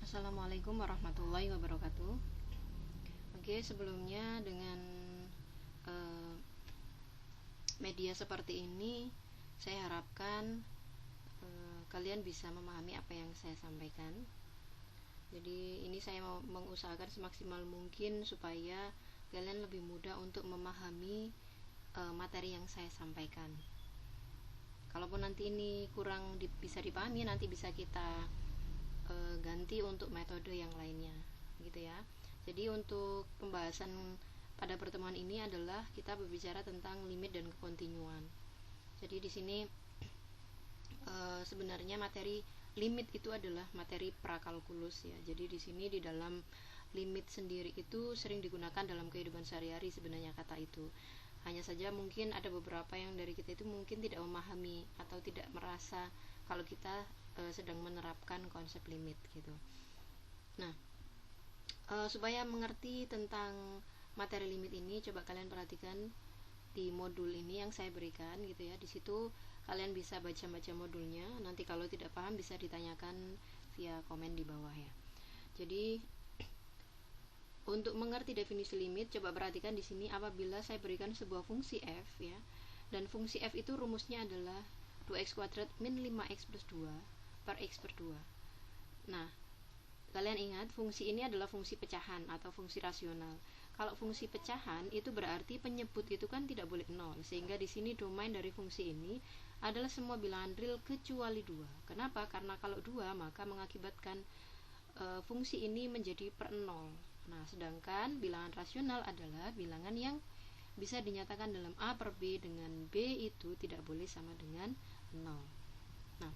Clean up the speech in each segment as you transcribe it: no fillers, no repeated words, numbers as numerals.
Assalamualaikum warahmatullahi wabarakatuh. Oke, sebelumnya dengan eh, media seperti ini, saya harapkan kalian bisa memahami apa yang saya sampaikan. Jadi ini saya mau mengusahakan semaksimal mungkin supaya kalian lebih mudah untuk memahami materi yang saya sampaikan. Kalaupun nanti ini kurang bisa dipahami, nanti bisa kita ganti untuk metode yang lainnya, gitu ya. Jadi untuk pembahasan pada pertemuan ini adalah kita berbicara tentang limit dan kekontinuan. Jadi di sini sebenarnya materi limit itu adalah materi prakalkulus ya. Jadi di sini di dalam limit sendiri itu sering digunakan dalam kehidupan sehari-hari sebenarnya kata itu. Hanya saja mungkin ada beberapa yang dari kita itu mungkin tidak memahami atau tidak merasa kalau kita sedang menerapkan konsep limit gitu. Nah, supaya mengerti tentang materi limit ini, coba kalian perhatikan di modul ini yang saya berikan gitu ya. Di situ kalian bisa baca-baca modulnya. Nanti kalau tidak paham bisa ditanyakan via komen di bawah ya. Jadi untuk mengerti definisi limit, coba perhatikan di sini apabila saya berikan sebuah fungsi f ya. Dan fungsi f itu rumusnya adalah 2x kuadrat min 5x plus 2 per x per 2. Nah, kalian ingat fungsi ini adalah fungsi pecahan atau fungsi rasional. Kalau fungsi pecahan itu berarti penyebut itu kan tidak boleh 0, sehingga di sini domain dari fungsi ini adalah semua bilangan real kecuali 2. Kenapa? Karena kalau 2 maka mengakibatkan fungsi ini menjadi per 0. Nah, sedangkan bilangan rasional adalah bilangan yang bisa dinyatakan dalam A per B dengan B itu tidak boleh sama dengan 0. Nah,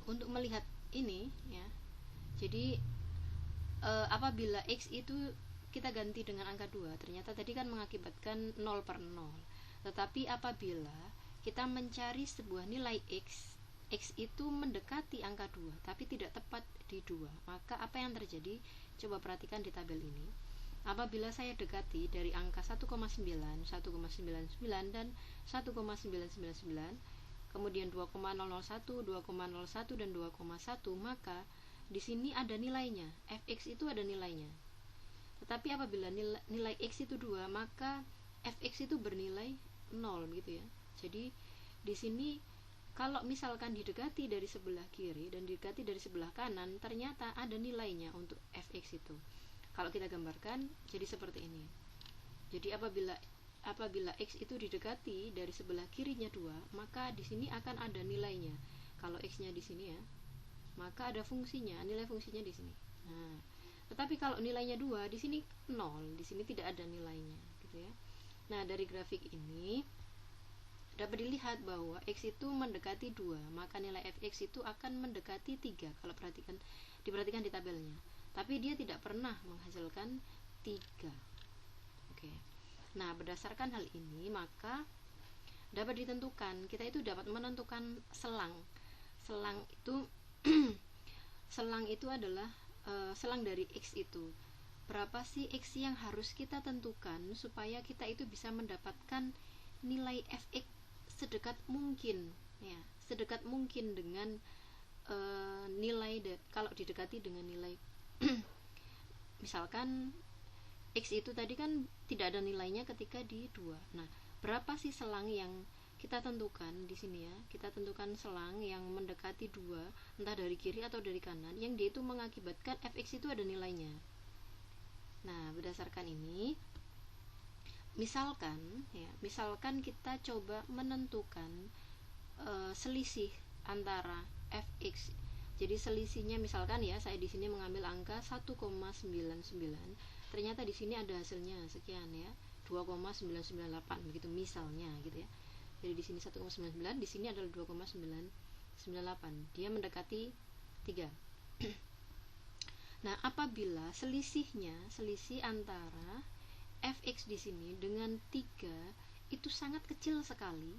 untuk melihat ini ya, jadi apabila X itu kita ganti dengan angka 2, ternyata tadi kan mengakibatkan 0 per 0. Tetapi apabila kita mencari sebuah nilai X itu mendekati angka 2 tapi tidak tepat di 2, maka apa yang terjadi? Coba perhatikan di tabel ini. Apabila saya dekati dari angka 1,9, 1,99 dan 1,999, kemudian 2,001, 2,01 dan 2,1, maka di sini ada nilainya. Fx itu ada nilainya. Tetapi apabila nilai x itu 2, maka fx itu bernilai 0 gitu ya. Jadi di sini kalau misalkan didekati dari sebelah kiri dan didekati dari sebelah kanan, ternyata ada nilainya untuk fx itu. Kalau kita gambarkan jadi seperti ini. Jadi apabila x itu didekati dari sebelah kirinya 2, maka di sini akan ada nilainya. Kalau x-nya di sini ya, maka ada fungsinya, nilai fungsinya di sini. Nah, tetapi kalau nilainya 2, di sini 0, di sini tidak ada nilainya, gitu ya. Nah, dari grafik ini dapat dilihat bahwa x itu mendekati 2, maka nilai fx itu akan mendekati 3 kalau diperhatikan di tabelnya. Tapi dia tidak pernah menghasilkan 3. Oke. Nah, berdasarkan hal ini, maka dapat ditentukan, kita itu dapat menentukan selang. Selang itu selang itu adalah selang dari x itu. Berapa sih x yang harus kita tentukan supaya kita itu bisa mendapatkan nilai fx sedekat mungkin ya, sedekat mungkin dengan nilai kalau didekati dengan nilai misalkan x itu tadi kan tidak ada nilainya ketika di 2. Nah, berapa sih selang yang kita tentukan di sini ya? Kita tentukan selang yang mendekati 2, entah dari kiri atau dari kanan, yang dia itu mengakibatkan fx itu ada nilainya. Nah, berdasarkan ini misalkan kita coba menentukan selisih antara fx. Jadi selisihnya misalkan ya, saya di sini mengambil angka 1,99. Ternyata di sini ada hasilnya sekian ya, 2,998 begitu misalnya gitu ya. Jadi di sini 1,99, di sini adalah 2,998. Dia mendekati 3. Nah, apabila selisih antara fx di sini dengan 3 itu sangat kecil sekali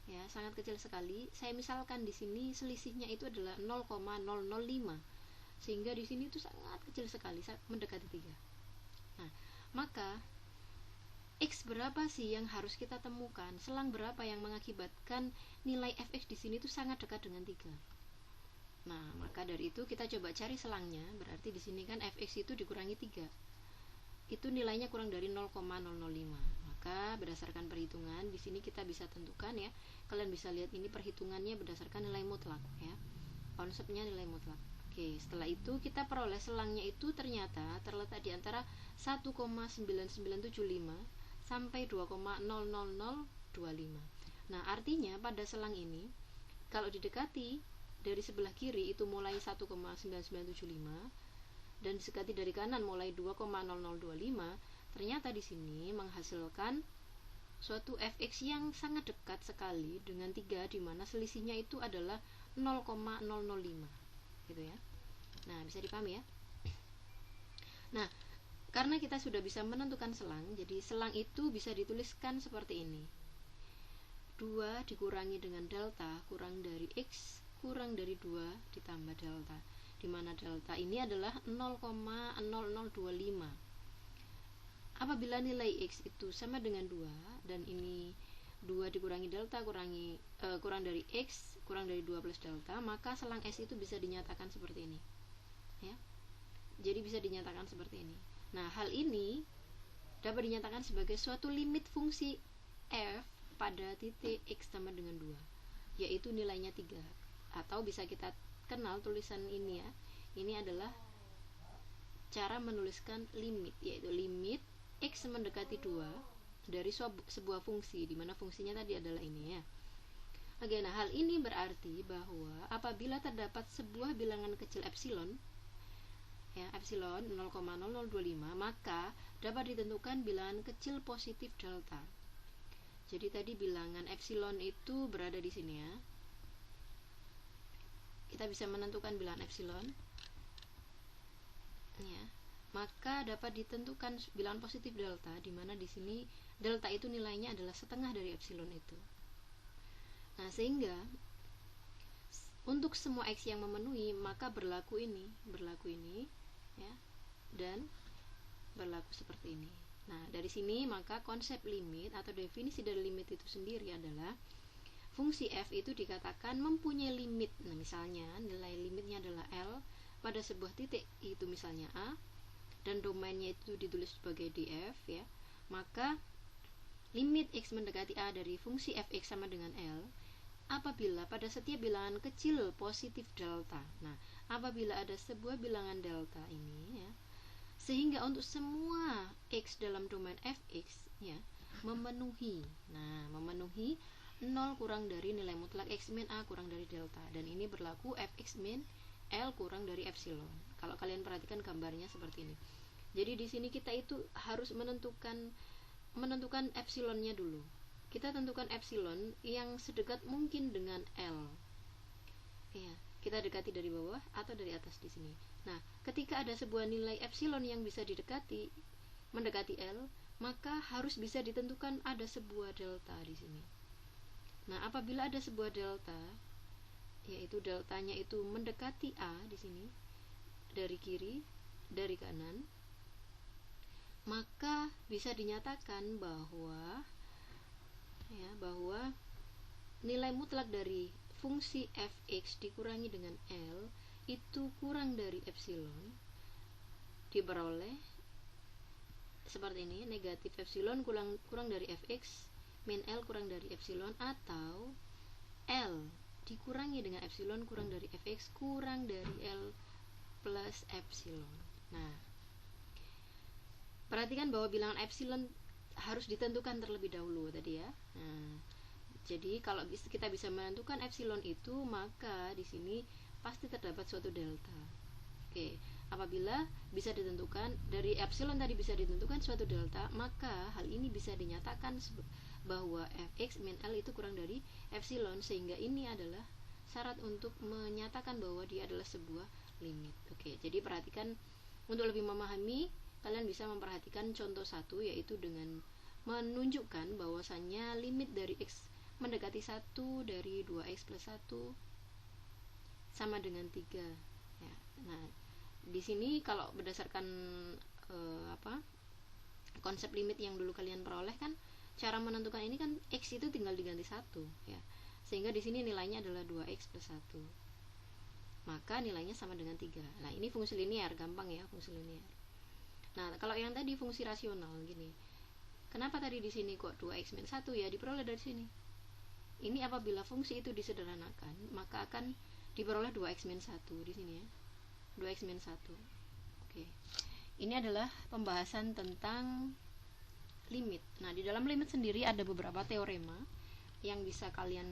ya, sangat kecil sekali. Saya misalkan di sini selisihnya itu adalah 0,005, sehingga di sini itu sangat kecil sekali, mendekati 3. Nah, maka x berapa sih yang harus kita temukan? Selang berapa yang mengakibatkan nilai fx di sini itu sangat dekat dengan 3? Nah, maka dari itu kita coba cari selangnya. Berarti di sini kan fx itu dikurangi 3. Itu nilainya kurang dari 0,005. Maka berdasarkan perhitungan di sini kita bisa tentukan ya. Kalian bisa lihat ini perhitungannya berdasarkan nilai mutlak ya. Konsepnya nilai mutlak. Oke, setelah itu kita peroleh selangnya itu ternyata terletak di antara 1,9975 sampai 2,00025. Nah, artinya pada selang ini kalau didekati dari sebelah kiri itu mulai 1,9975 dan disekati dari kanan mulai 2,0025, ternyata di sini menghasilkan suatu fx yang sangat dekat sekali dengan 3, di mana selisihnya itu adalah 0,005 gitu ya. Nah, bisa dipahami ya. Nah, karena kita sudah bisa menentukan selang, jadi selang itu bisa dituliskan seperti ini. 2 dikurangi dengan delta kurang dari x kurang dari 2 ditambah delta, di mana delta ini adalah 0,0025. Apabila nilai x itu sama dengan 2 dan ini 2 dikurangi delta kurang dari x kurang dari 2 plus delta, maka selang S itu bisa dinyatakan seperti ini ya. Jadi bisa dinyatakan seperti ini. Nah, hal ini dapat dinyatakan sebagai suatu limit fungsi f pada titik x sama dengan 2, yaitu nilainya 3. Atau bisa kita kenal tulisan ini ya. Ini adalah cara menuliskan limit, yaitu limit x mendekati 2 dari sebuah fungsi, di mana fungsinya tadi adalah ini ya. Oke, nah hal ini berarti bahwa apabila terdapat sebuah bilangan kecil epsilon ya, epsilon 0,0025, maka dapat ditentukan bilangan kecil positif delta. Jadi tadi bilangan epsilon itu berada di sini ya. Kita bisa menentukan bilangan epsilon ya. Maka dapat ditentukan bilangan positif delta, di mana di sini delta itu nilainya adalah setengah dari epsilon itu. Nah, sehingga untuk semua x yang memenuhi maka berlaku ini ya, dan berlaku seperti ini. Nah, dari sini maka konsep limit atau definisi dari limit itu sendiri adalah fungsi f itu dikatakan mempunyai limit. Nah, misalnya nilai limitnya adalah L pada sebuah titik itu misalnya A, dan domainnya itu ditulis sebagai df ya, maka limit x mendekati A dari fungsi fx sama dengan L apabila pada setiap bilangan kecil positif delta. Nah, apabila ada sebuah bilangan delta ini ya, sehingga untuk semua x dalam domain fx ya memenuhi. Nah, memenuhi 0 kurang dari nilai mutlak x min A kurang dari delta, dan ini berlaku fx min L kurang dari epsilon. Kalau kalian perhatikan gambarnya seperti ini. Jadi di sini kita itu harus menentukan epsilonnya dulu. Kita tentukan epsilon yang sedekat mungkin dengan L. Ya, kita dekati dari bawah atau dari atas di sini. Nah, ketika ada sebuah nilai epsilon yang bisa mendekati L, maka harus bisa ditentukan ada sebuah delta di sini. Nah, apabila ada sebuah delta, yaitu deltanya itu mendekati A di sini, dari kiri, dari kanan, maka bisa dinyatakan bahwa nilai mutlak dari fungsi fx dikurangi dengan L itu kurang dari epsilon, diperoleh seperti ini, negatif epsilon kurang dari fx min L kurang dari epsilon, atau L dikurangi dengan epsilon kurang dari fx kurang dari L plus epsilon. Nah, perhatikan bahwa bilangan epsilon harus ditentukan terlebih dahulu tadi ya. Nah, jadi kalau kita bisa menentukan epsilon itu, maka di sini pasti terdapat suatu delta. Oke, apabila bisa ditentukan dari epsilon tadi bisa ditentukan suatu delta, maka hal ini bisa dinyatakan bahwa fx min L itu kurang dari epsilon, sehingga ini adalah syarat untuk menyatakan bahwa dia adalah sebuah limit. Oke, jadi perhatikan, untuk lebih memahami kalian bisa memperhatikan contoh 1, yaitu dengan menunjukkan bahwasannya limit dari x mendekati 1 dari 2x plus 1 sama dengan 3 ya. Nah, di sini kalau berdasarkan konsep limit yang dulu kalian peroleh kan, cara menentukan ini kan x itu tinggal diganti 1 ya. Sehingga di sini nilainya adalah 2x plus 1. maka nilainya sama dengan 3. Nah, ini fungsi linear, gampang ya, fungsi linear. Nah, kalau yang tadi fungsi rasional gini. Kenapa tadi di sini kok 2x min 1 ya? Diperoleh dari sini. Ini apabila fungsi itu disederhanakan, maka akan diperoleh 2x min 1 di sini ya. 2x min 1. Oke. Ini adalah pembahasan tentang limit. Nah, di dalam limit sendiri ada beberapa teorema yang bisa kalian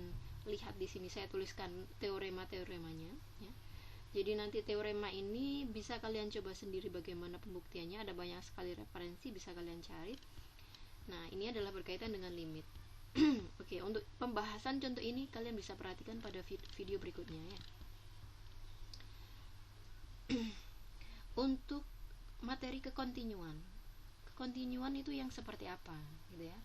lihat di sini. Saya tuliskan teorema-teoremanya ya. Jadi nanti teorema ini bisa kalian coba sendiri bagaimana pembuktiannya. Ada banyak sekali referensi bisa kalian cari. Nah, ini adalah berkaitan dengan limit. Oke, untuk pembahasan contoh ini kalian bisa perhatikan pada video berikutnya ya. Untuk materi kekontinuan. Kekontinuan itu yang seperti apa gitu ya.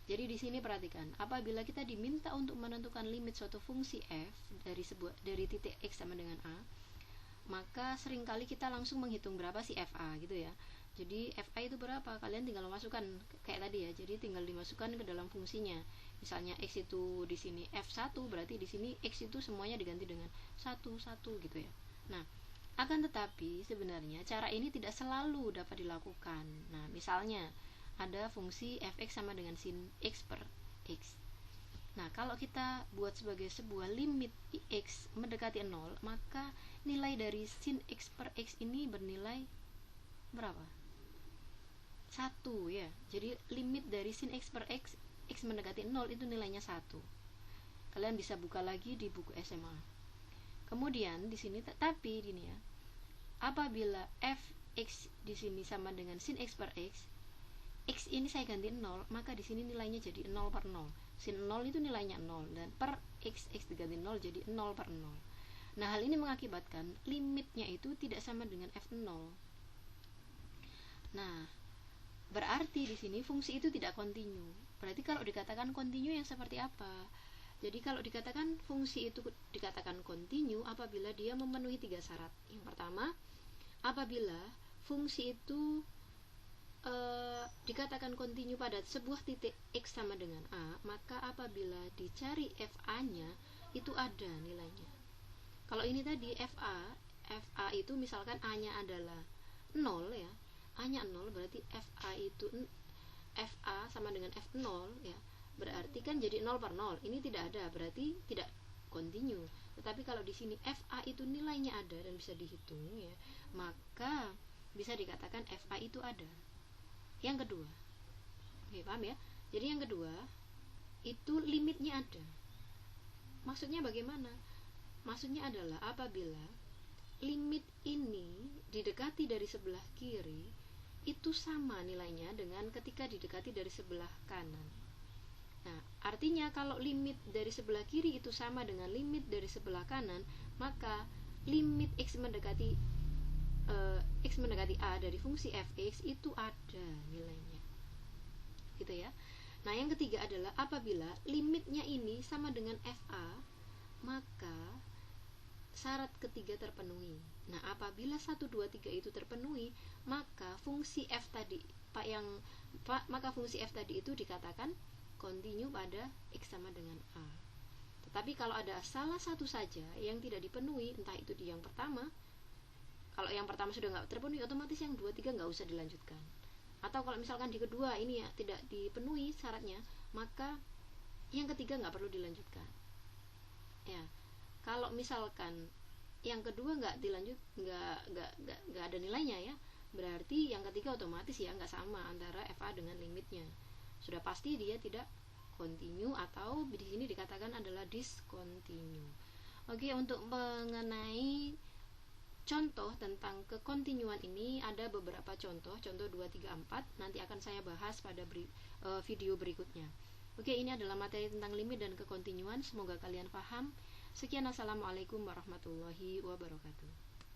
Jadi di sini perhatikan, apabila kita diminta untuk menentukan limit suatu fungsi f dari titik x sama dengan a, maka seringkali kita langsung menghitung berapa sih fa gitu ya. Jadi fa itu berapa? Kalian tinggal masukkan kayak tadi ya. Jadi tinggal dimasukkan ke dalam fungsinya. Misalnya x itu di sini f1, berarti di sini x itu semuanya diganti dengan 1 gitu ya. Nah, akan tetapi sebenarnya cara ini tidak selalu dapat dilakukan. Nah, misalnya ada fungsi fx sama dengan sin x per x. Nah, kalau kita buat sebagai sebuah limit x mendekati 0, maka nilai dari sin x per x ini bernilai berapa? 1 ya. Jadi limit dari sin x per x mendekati 0 itu nilainya 1. Kalian bisa buka lagi di buku SMA. Kemudian di sini tapi gini ya. Apabila fx di sini sama dengan sin x per x ini saya ganti 0, maka di sini nilainya jadi 0 per 0. Sin 0 itu nilainya 0 dan per x diganti 0 jadi 0 per 0. Nah, hal ini mengakibatkan limitnya itu tidak sama dengan f0. Nah, berarti di sini fungsi itu tidak kontinu. Berarti kalau dikatakan kontinu yang seperti apa? Jadi kalau dikatakan fungsi itu dikatakan kontinu apabila dia memenuhi 3 syarat. Yang pertama, apabila fungsi itu dikatakan kontinu pada sebuah titik x sama dengan a, maka apabila dicari fa-nya itu ada nilainya. Kalau ini tadi fa itu misalkan a-nya adalah 0 ya. A-nya 0 berarti fa sama dengan f0 ya. Berarti kan jadi 0 per 0. Ini tidak ada, berarti tidak kontinu. Tetapi kalau di sini fa itu nilainya ada dan bisa dihitung ya, maka bisa dikatakan fa itu ada. Yang kedua, oke, paham ya? Jadi yang kedua itu limitnya ada. Maksudnya bagaimana? Maksudnya adalah apabila limit ini didekati dari sebelah kiri itu sama nilainya dengan ketika didekati dari sebelah kanan. Nah, artinya kalau limit dari sebelah kiri itu sama dengan limit dari sebelah kanan, maka limit x mendekati a dari fungsi fx itu ada nilainya. Gitu ya. Nah, yang ketiga adalah apabila limitnya ini sama dengan fa, maka syarat ketiga terpenuhi. Nah, apabila 1, 2, 3 itu terpenuhi, maka fungsi f tadi itu dikatakan kontinu pada x sama dengan a. Tetapi kalau ada salah satu saja yang tidak dipenuhi, entah itu di yang pertama, kalau yang pertama sudah nggak terpenuhi, otomatis yang 2, 3 nggak usah dilanjutkan. Atau kalau misalkan di kedua ini ya tidak dipenuhi syaratnya, maka yang ketiga nggak perlu dilanjutkan. Ya, kalau misalkan yang kedua nggak ada nilainya ya, berarti yang ketiga otomatis ya nggak sama antara fa dengan limitnya. Sudah pasti dia tidak kontinu atau di sini dikatakan adalah discontinue. Oke, untuk mengenai contoh tentang kekontinuan ini ada beberapa contoh 2, 3, 4 nanti akan saya bahas pada video berikutnya. Oke, ini adalah materi tentang limit dan kekontinuan. Semoga kalian paham. Sekian, assalamualaikum warahmatullahi wabarakatuh.